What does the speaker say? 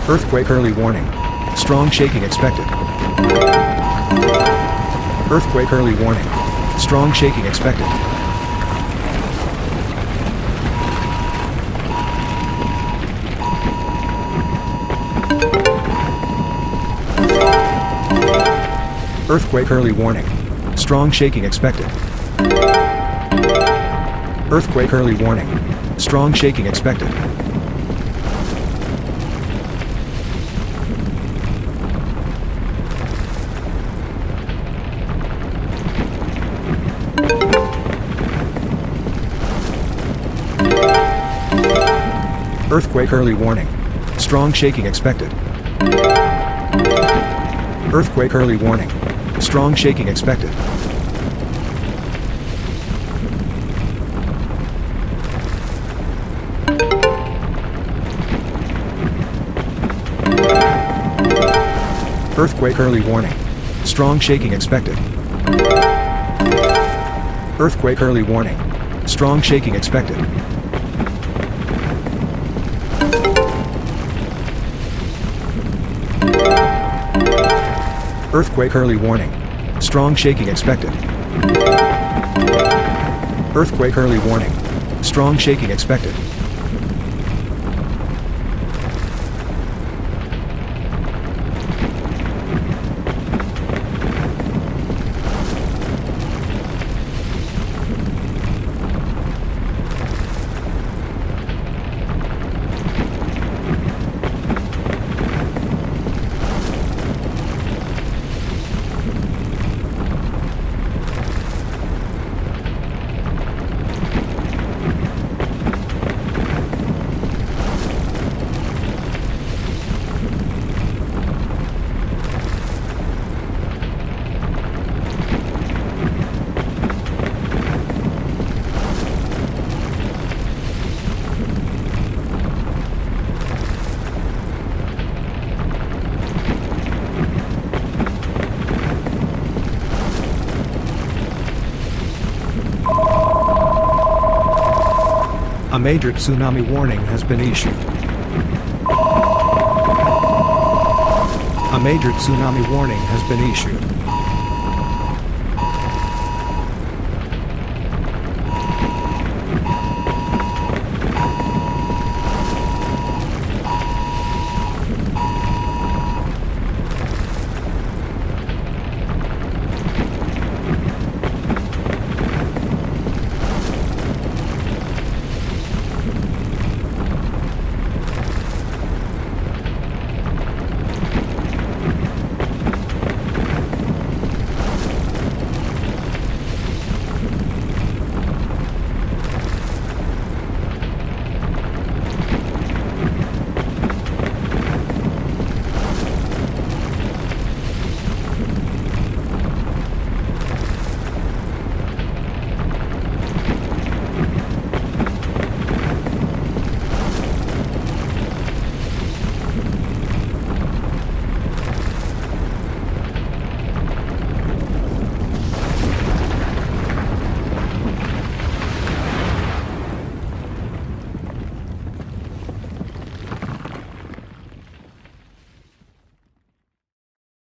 Earthquake early warning. Strong shaking expected. Earthquake early warning. Strong shaking expected. Earthquake early warning. Strong shaking expected. Earthquake early warning. Strong shaking expected. Earthquake early warning. Strong shaking expected. Earthquake early warning. Strong shaking expected. Earthquake early warning. Strong shaking expected. Earthquake early warning. Strong shaking expected. Earthquake early warning. Strong shaking expected. Earthquake early warning. Strong shaking expected. A major tsunami warning has been issued. A major tsunami warning has been issued.